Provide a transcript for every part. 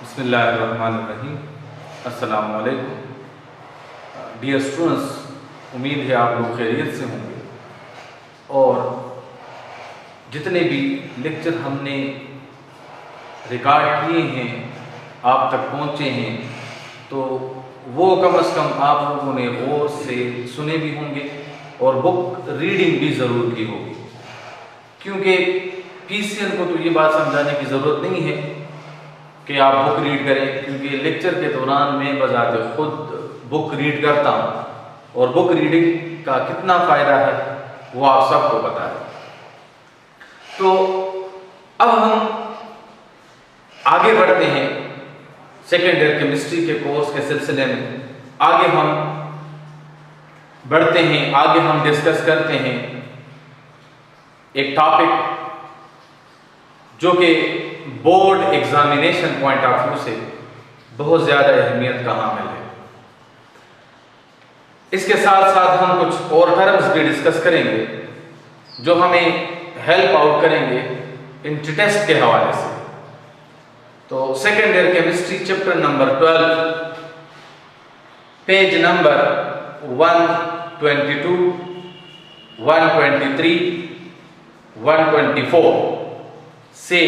बिस्मिल्लाहिर्रहमानिर्रहीम। अस्सलामु अलैकुम डियर स्टूडेंट्स, उम्मीद है आप लोग खैरियत से होंगे और जितने भी लेक्चर हमने रिकॉर्ड किए हैं आप तक पहुँचे हैं तो वो कम से कम आप लोगों ने गौर से सुने भी होंगे और बुक रीडिंग भी ज़रूर की होगी, क्योंकि पीसीएन को तो ये बात समझाने की ज़रूरत नहीं है कि आप बुक रीड करें, क्योंकि लेक्चर के दौरान मैं बजाते खुद बुक रीड करता हूँ और बुक रीडिंग का कितना फ़ायदा है वो आप सबको पता है। तो अब हम आगे बढ़ते हैं सेकेंड ईयर केमिस्ट्री के कोर्स के सिलसिले में। आगे हम बढ़ते हैं, आगे हम डिस्कस करते हैं एक टॉपिक जो कि board examination point of view से बहुत ज़्यादा अहमियत का हामिल है। इसके साथ साथ हम कुछ और टर्म्स भी डिस्कस करेंगे जो हमें हेल्प आउट करेंगे इंटर टेस्ट के हवाले से। तो second year chemistry chapter number 12 page number 122, 123, 124 से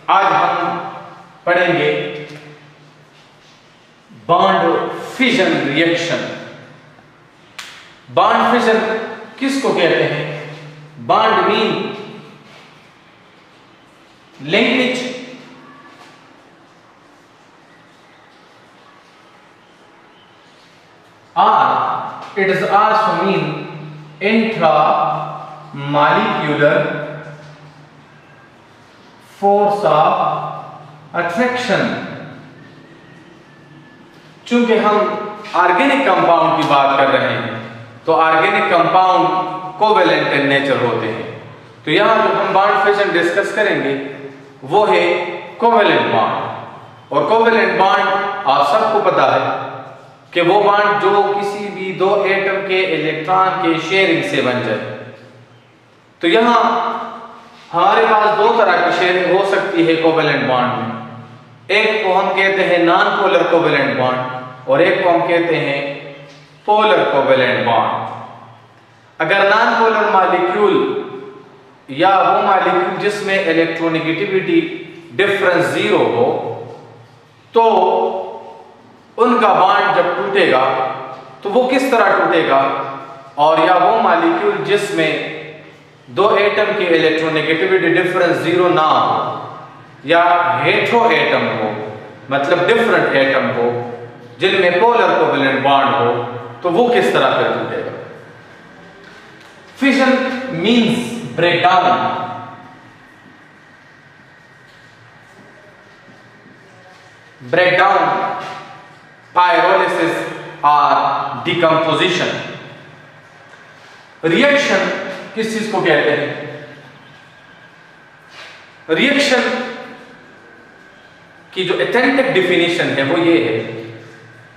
आज हम पढ़ेंगे bond fission reaction. Bond fission किसको कहते हैं? Bond mean linkage, or it is also mean intramolecular force of attraction। चूंकि हम ऑर्गेनिक कंपाउंड की बात कर रहे हैं तो organic compound covalent in nature होते हैं। तो यहां जो हम बॉन्ड फिजन डिस्कस करेंगे वो है कोवेलेंट बॉन्ड। और कोवेलेंट बॉन्ड आप सबको पता है कि वो बॉन्ड जो किसी भी दो एटम के इलेक्ट्रॉन के शेयरिंग से बन जाए। तो यहां हमारे पास दो तरह की शेयरिंग हो सकती है कोवेलेंट बॉन्ड में। एक को हम कहते हैं नॉन पोलर कोवेलेंट बॉन्ड और एक को हम कहते हैं पोलर कोवेलेंट बॉन्ड। अगर नॉन पोलर मॉलिक्यूल या वो मॉलिक्यूल जिसमें इलेक्ट्रोनेगेटिविटी डिफरेंस 0 हो तो उनका बॉन्ड जब टूटेगा तो वो किस तरह टूटेगा, और या वो मॉलिक्यूल जिसमें दो एटम की इलेक्ट्रोनेगेटिविटी डिफरेंस 0 ना हो या हेटेरो एटम हो, मतलब डिफरेंट एटम हो जिनमें पोलर कोवेलेंट बॉन्ड हो, तो वो किस तरह से टूटेगा। Fission means breakdown. Breakdown, pyrolysis और डिकम्पोजिशन। रिएक्शन किस चीज को कहते हैं? रिएक्शन की जो ऑथेंटिक डेफिनेशन है वो ये है,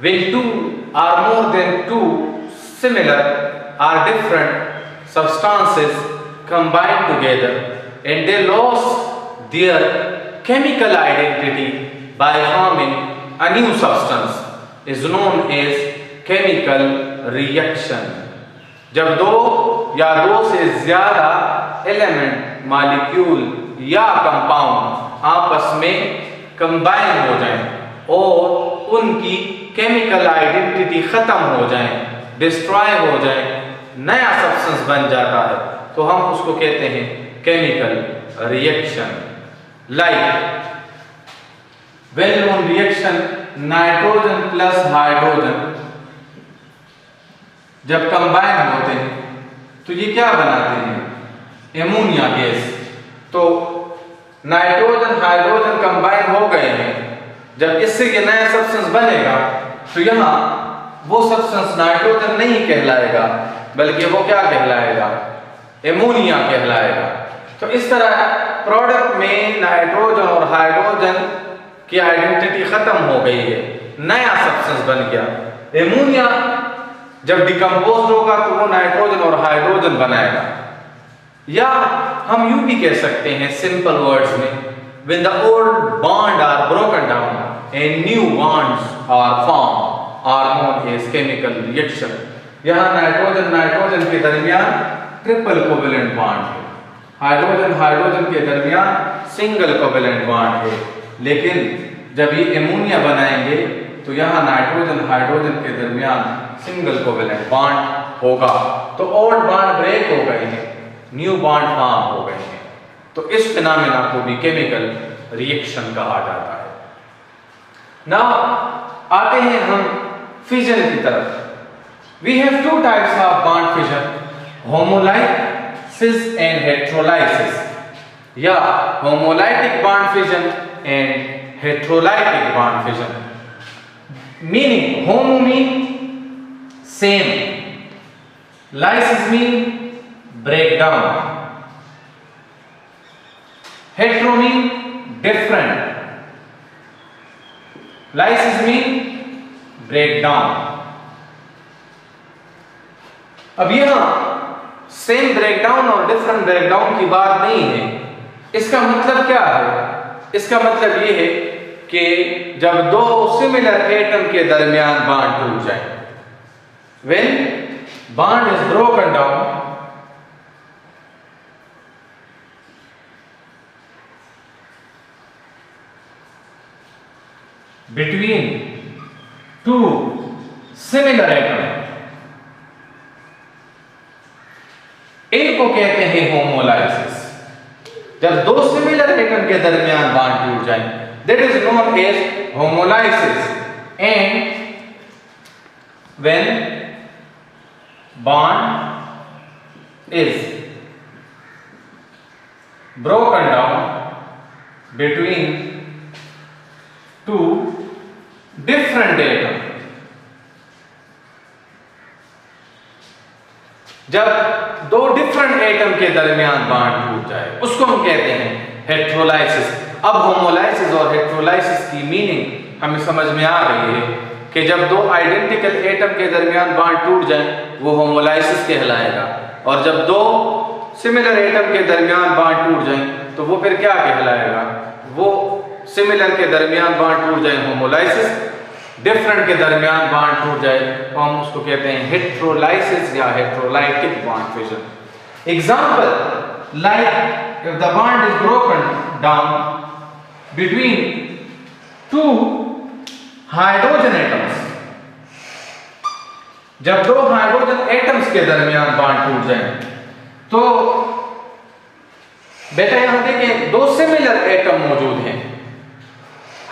when two or more than two similar or different substances combine together and they lost their chemical identity by forming a new substance is known as chemical reaction। जब दो या दो से ज्यादा एलिमेंट, मॉलिक्यूल या कंपाउंड आपस में combine हो जाएं और उनकी केमिकल आइडेंटिटी खत्म हो जाए, डिस्ट्रॉय हो जाए, नया सब्सटेंस बन जाता है, तो हम उसको कहते हैं chemical reaction. Like well known reaction nitrogen plus hydrogen जब कंबाइन होते हैं तो ये क्या बनाते हैं? Ammonia gas. तो नाइट्रोजन हाइड्रोजन कंबाइन हो गए हैं, जब इससे ये नया सब्सटेंस बनेगा तो यहाँ वो सब्सटेंस नाइट्रोजन नहीं कहलाएगा बल्कि वो क्या कहलाएगा? एमोनिया कहलाएगा। तो इस तरह प्रोडक्ट में नाइट्रोजन और हाइड्रोजन की आइडेंटिटी खत्म हो गई है, नया सब्सटेंस बन गया। एमोनिया जब डिकम्पोज होगा तो वो नाइट्रोजन और हाइड्रोजन बनाएगा। या हम यूं भी कह सकते हैं सिंपल वर्ड्स में, when the old bond are broken down a new bonds are form are known as chemical reaction. यहाँ नाइट्रोजन नाइट्रोजन के दरमियान ट्रिपल कोवेलेंट बॉन्ड है, हाइड्रोजन हाइड्रोजन के दरमियान सिंगल कोवेलेंट बॉन्ड है, लेकिन जब ये एमोनिया बनाएंगे तो यहाँ नाइट्रोजन हाइड्रोजन के दरमियान सिंगल कोवेलेंट बॉन्ड होगा। तो ओल्ड बॉन्ड ब्रेक हो गए हैं, न्यू बॉन्ड फॉर्म हो गए हैं। तो इस फिनोमेना को भी केमिकल रिएक्शन कहा जाता है। नाउ आते हैं हम फिजन की तरफ। We have two types of bond fission, homolysis and heterolysis, या homolytic bond fission and heterolytic bond fission. Meaning homo mean same, lysis mean breakdown, hetero mean different, lysis mean breakdown। अब यहां same breakdown और different breakdown की बात नहीं है। इसका मतलब क्या है? इसका मतलब यह है कि जब दो सिमिलर एटम के दरमियान बॉन्ड टूट जाए, when bond is broken down between two similar atoms, इनको कहते हैं होमोलाइसिस। जब दो सिमिलर एटम के दरमियान बॉन्ड टूट जाए, that is known as homolysis। and when bond is broken down between two different atoms, जब दो डिफरेंट एटम के दरमियान बॉन्ड टूट जाए उसको हम कहते हैं हेटेरोलाइसिस। अब होमोलाइसिस और हेटेरोलाइसिस की मीनिंग हमें समझ में आ रही है कि जब दो आइडेंटिकल एटम के दरमियान बॉन्ड टूट जाए वो होमोलाइसिस कहलाएगा, और जब दो सिमिलर एटम के दरमियान बॉन्ड टूट जाए तो वो फिर क्या कहलाएगा? वो सिमिलर के दरमियान बॉन्ड टूट जाए होमोलाइसिस, डिफरेंट के दरमियान बॉन्ड टूट जाए तो हम उसको कहते हैं हेटेरोलाइसिस या heterolytic bond fission. Example, like if the bond is broken down between two hydrogen atoms, जब दो हाइड्रोजन एटम्स के दरमियान बॉन्ड टूट जाए तो बेटा यहां देखें दो सिमिलर एटम मौजूद हैं।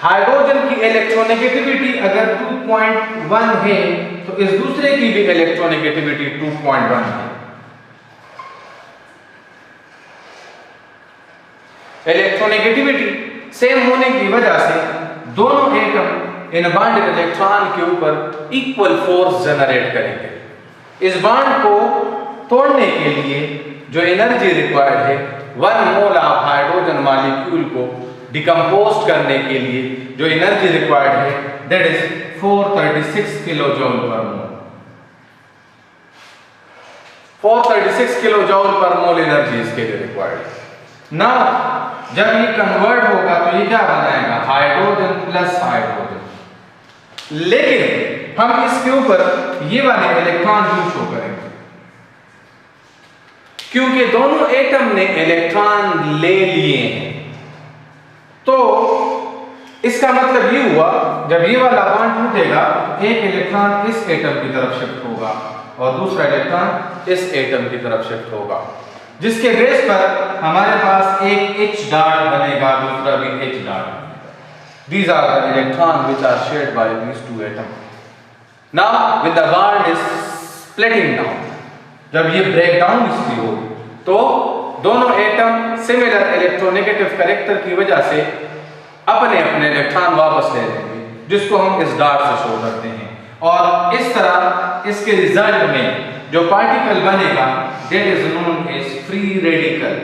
हाइड्रोजन की इलेक्ट्रोनेगेटिविटी अगर 2.1 है तो इस दूसरे की भी इलेक्ट्रोनेगेटिविटी 2.1 है। इलेक्ट्रोनेगेटिविटी सेम होने की वजह से दोनों एटम इन बॉन्डेड इलेक्ट्रॉन के ऊपर इक्वल फोर्स जनरेट करेंगे। इस बॉन्ड को तोड़ने के लिए जो एनर्जी रिक्वायर्ड है, 1 मोल ऑफ हाइड्रोजन मॉलिक्यूल को डिकम्पोज करने के लिए जो एनर्जी रिक्वायर्ड है, दैट इज 436 किलो जूल पर मोल। 436 किलो जूल पर मोल एनर्जी इसके लिए रिक्वायर्ड है। नाउ जब ये कन्वर्ट होगा तो ये क्या बनाएगा? Hydrogen plus hydrogen. लेकिन हम इसके ऊपर ये वाले इलेक्ट्रॉन क्यों शो करेंगे? क्योंकि दोनों एटम ने इलेक्ट्रॉन ले लिए हैं। तो इसका मतलब ये हुआ जब ये वाला बॉन्ड टूटेगा एक इलेक्ट्रॉन इस एटम की तरफ शिफ्ट होगा और दूसरा इलेक्ट्रॉन इस एटम की तरफ शिफ्ट होगा, जिसके बेस पर हमारे पास एक H डॉट बनेगा, दूसरा भी H dot. These are the electrons which are shared by these two atoms. Now, when the bond is splitting down, जब ये ब्रेक डाउन इसकी हो तो दोनों एटम सिमिलर इलेक्ट्रोनेगेटिव कैरेक्टर की वजह से अपने अपने इलेक्ट्रॉन वापस ले लेंगे, जिसको हम इस डॉट से शो करते हैं। और इस तरह इसके रिजल्ट में जो पार्टिकल बनेगा that is known as free radical.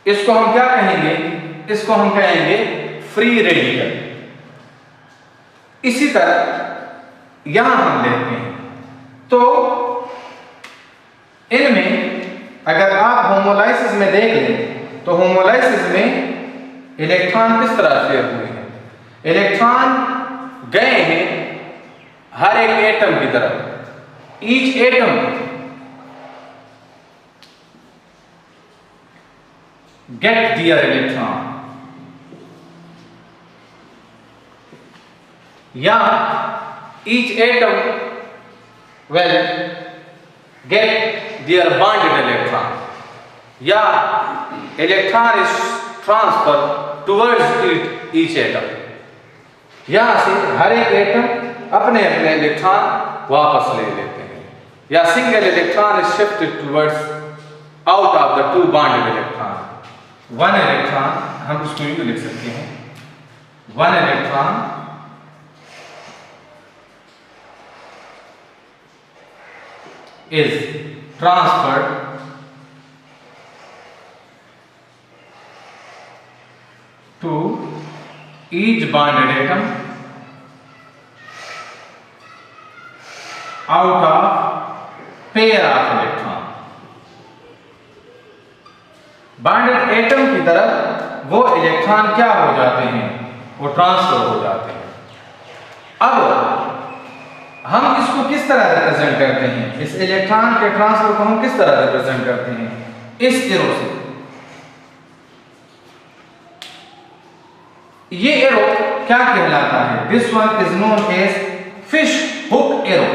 इसको हम क्या कहेंगे? इसको हम कहेंगे फ्री रेडिकल। इसी तरह यहां हम लेते हैं तो इनमें अगर आप होमोलाइसिस में देख लें तो होमोलाइसिस में इलेक्ट्रॉन किस तरह शेयर हुए हैं? इलेक्ट्रॉन गए हैं हर एक एटम की तरफ। Each atom get their electron, या each atom will get their bonded electron, या electron is transferred towards each atom। यहां से हर एक एटम अपने अपने इलेक्ट्रॉन वापस ले लेते हैं, या single electron is shifted towards out of the two bonded electron। One electron, हम उसको यूं लिख सकते हैं, one electron is transferred to each bonded atom out of pair of electron। bonded atom की तरफ वो इलेक्ट्रॉन क्या हो जाते हैं? वो ट्रांसफर हो जाते हैं। अब हम इसको किस तरह रिप्रेजेंट करते हैं? इस इलेक्ट्रॉन के ट्रांसफर को हम किस तरह रिप्रेजेंट करते हैं? इस एरो से। ये एरो क्या कहलाता है? This one is known as fish hook arrow.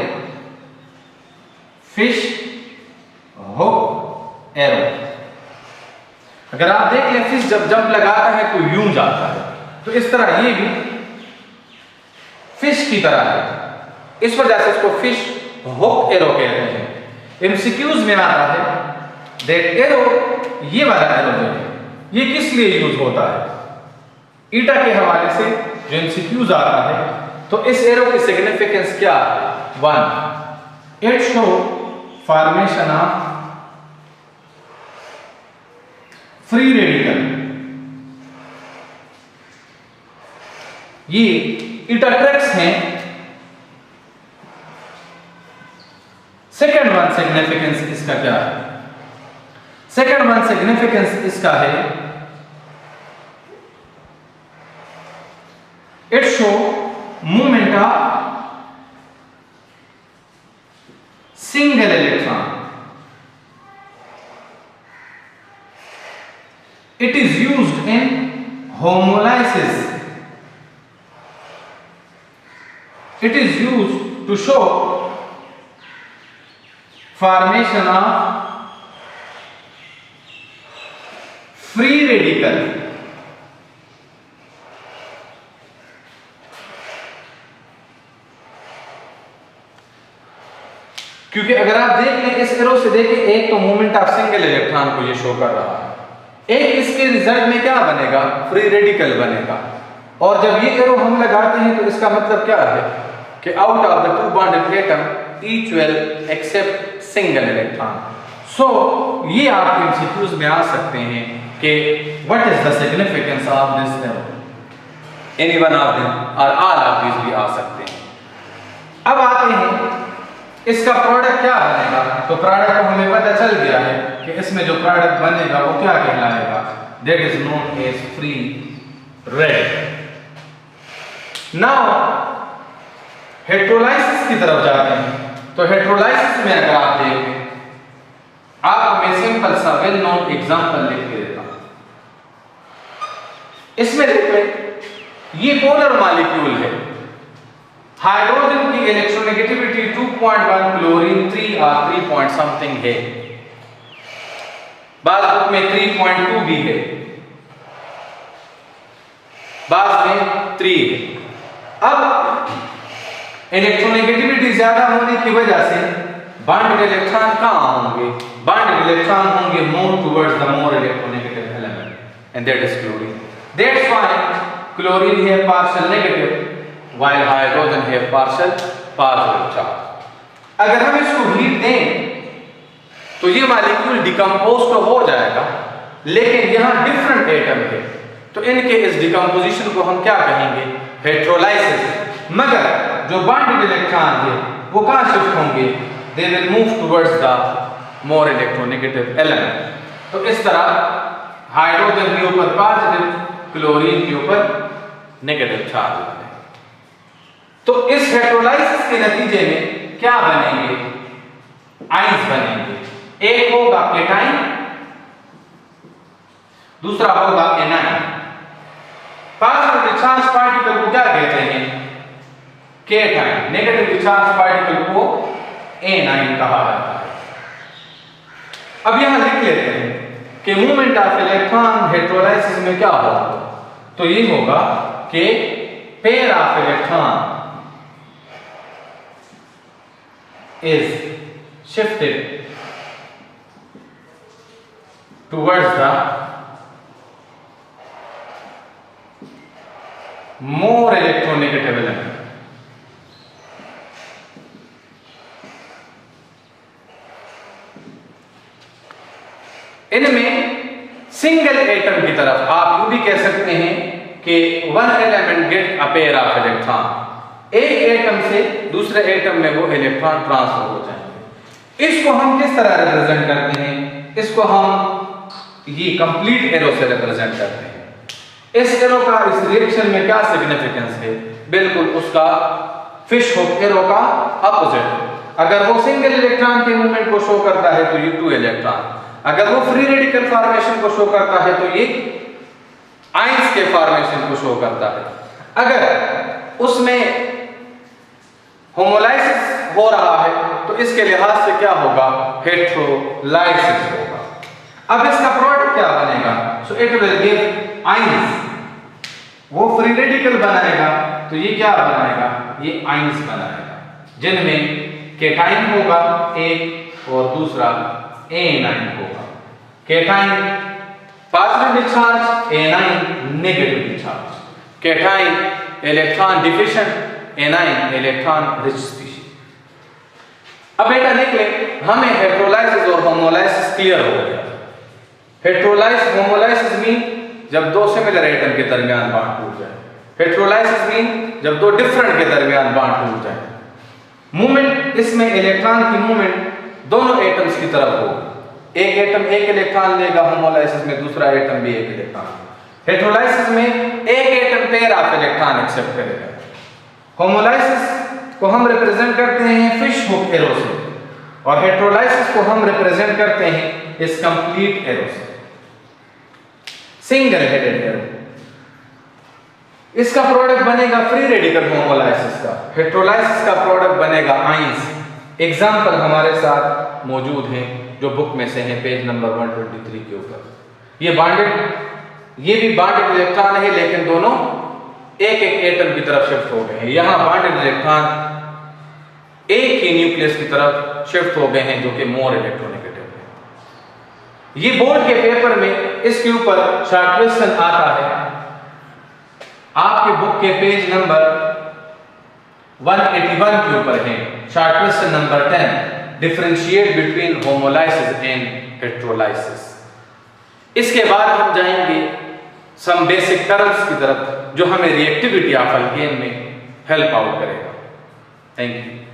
Fish hook arrow. अगर आप देख लें, फिश जब जंप लगाता है तो यूं जाता है, तो इस तरह ये भी फिश की तरह है। इस वजह से इसको फिश हुक एरो कहते हैं। एमसीक्यूज में आता है दैट एरो, ये वाला एरो जो है ये किस लिए यूज होता है? ईटा के हवाले से जो एमसीक्यूज आता है, तो इस एरो की सिग्निफिकेंस क्या है? One, it show formation of free radical. ये ईटा ट्रैक्स हैं। सेकेंड वन सिग्निफिकेंस इसका क्या है? सेकेंड वन सिग्निफिकेंस इसका है, it show movement of single electron. It is used in homolysis. It is used to show formation of free radical। क्योंकि अगर आप देख लें इस एरो से, देखिए एक तो मूवमेंट ऑफ सिंगल इलेक्ट्रॉन को ये शो कर रहा है, एक इसके रिजल्ट में क्या बनेगा? फ्री रेडिकल बनेगा। और जब ये एरो हम लगाते हैं तो इसका मतलब क्या है कि out of the two bonded atom each will accept single electron। so ये आप एमसीक्यूज में आ सकते हैं कि what is the significance of this arrow? any one of them or all of these भी आ सकते हैं। अब आते हैं इसका प्रोडक्ट क्या बनेगा? तो प्रोडक्ट हमें पता चल गया है कि इसमें जो प्रोडक्ट बनेगा वो क्या कहलाएगा? that is known as free radical। now हेटेरोलाइसिस की तरफ जाते हैं। तो हेटेरोलाइसिस में अगर आप देखें, आपको मैं सिंपल सा वेल नोन एग्जांपल लिख के देता हूं। इसमें देखें ये पोलर मॉलिक्यूल है। हाइड्रोजन की इलेक्ट्रोनेगेटिविटी 2.1, क्लोरीन 3 और 3 पॉइंट समथिंग है। बाद बुक में 3.2 भी है, बाद में 3 है। अब इलेक्ट्रोनेगेटिविटी ज्यादा होने की वजह से बॉन्डेड इलेक्ट्रॉन कहां होंगे? बॉन्डेड इलेक्ट्रॉन होंगे more towards the more electronegative element, and that is chlorine. That's why chlorine have partial negative while hydrogen have partial positive charge. अगर हम इसको हीट दें तो ये मॉलिक्यूल डिकम्पोज तो हो जाएगा, लेकिन यहां डिफरेंट एटम है, तो इनके इस डिकम्पोजिशन को हम क्या कहेंगे? हेटेरोलाइसिस। मगर जो बॉन्डेड इलेक्ट्रॉन है वो कहां शिफ्ट होंगे? They will move towards the more electronegative element. तो इस तरह हाइड्रोजन के ऊपर पॉजिटिव, क्लोरीन के ऊपर नेगेटिव चार्ज बने। तो इस हेटेरोलाइसिस के नतीजे में क्या बनेंगे? आइंस बनेंगे। एक होगा केटाइन, दूसरा होगा एनाइन। पॉजिटिव चार्ज पार्टिकल को क्या कहते हैं? केटाइन। नेगेटिव चार्ज पार्टिकल को एनाइन कहा जाता है। अब यहां लिख लेते हैं कि मूवमेंट ऑफ इलेक्ट्रॉन हेटेरोलाइसिस में क्या होगा। तो ये होगा कि pair of electron is shifted towards the more electronegative element. इनमें सिंगल एटम की तरफ आप यूं भी कह सकते हैं कि one element get a pair of electron. एक एटम से दूसरे एटम में वो इलेक्ट्रॉन ट्रांसफर हो जाएंगे। इसको हम किस तरह रिप्रेजेंट करते हैं? इसको हम ये कंप्लीट एरो से रिप्रेजेंट करते हैं। इस एरो का इस रिएक्शन में क्या सिग्निफिकेंस है? बिल्कुल उसका फिश हुक एरो का अपोजिट। अगर वो सिंगल इलेक्ट्रॉन के मूवमेंट को शो करता है तो ये 2 इलेक्ट्रॉन, अगर वो फ्री रेडिकल फॉर्मेशन को शो करता है तो ये आयंस के फॉर्मेशन को शो करता है। अगर उसमें होमोलाइसिस हो रहा है तो इसके लिहाज से क्या होगा? हेटेरोलाइसिस होगा। अब इसका प्रोडक्ट क्या बनेगा? So it will give ions. वो फ्री रेडिकल बनाएगा तो ये क्या बनाएगा? ये आयंस बनाएगा, जिनमें केटाइन होगा एक और दूसरा एनाइन होगा। Cation positive charge, A9 negative charge. Cation electron deficient, A9 electron rich species. अब बेटा देख ले, हमें हेटेरोलाइसिस और होमोलाइसिस क्लियर हो गया। हेटेरोलाइसिस होमोलाइसिस मीन जब 2 सिमिलर एटम के दरमियान बॉन्ड टूट जाए। हेटेरोलाइसिस मीन जब 2 डिफरेंट के दरमियान बॉन्ड टूट जाए। मूवमेंट इसमें इलेक्ट्रॉन की मूवमेंट दोनों एटम्स की तरफ होगी। एक एटम एक इलेक्ट्रॉन लेगा, होमोलाइसिस में दूसरा एटम भी एक इलेक्ट्रॉन। हेटेरोलाइसिस में एक atom pair of electron accept करेगा। होमोलाइसिस को हम रिप्रेजेंट करते हैं फिश हुक एरो से, और हेटेरोलाइसिस को हम रिप्रेजेंट करते हैं इस कंप्लीट एरो से, सिंगल हेडेड एरो। इसका प्रोडक्ट बनेगा फ्री रेडिकल होमोलाइसिस का। हेटेरोलाइसिस का प्रोडक्ट बनेगा आयंस। एग्जाम्पल हमारे साथ मौजूद हैं जो बुक में से हैं, पेज नंबर 123 के ऊपर। ये भी बॉन्डेड इलेक्ट्रॉन है, लेकिन दोनों एक एक एटम की तरफ शिफ्ट हो गए हैं। यहां बॉन्डेड इलेक्ट्रॉन एक ही न्यूक्लियस की तरफ शिफ्ट हो गए हैं, जो कि मोर इलेक्ट्रोनेगेटिव है। ये बोर्ड के पेपर में इसके ऊपर शॉर्ट क्वेश्चन आता है। आपके बुक के पेज नंबर 181 के ऊपर है short question number 10, differentiate between homolysis and heterolysis. इसके बाद हम जाएंगे सम बेसिक टर्म्स की तरफ जो हमें रिएक्टिविटी ऑफ अल्केन में हेल्प आउट करेगा। Thank you.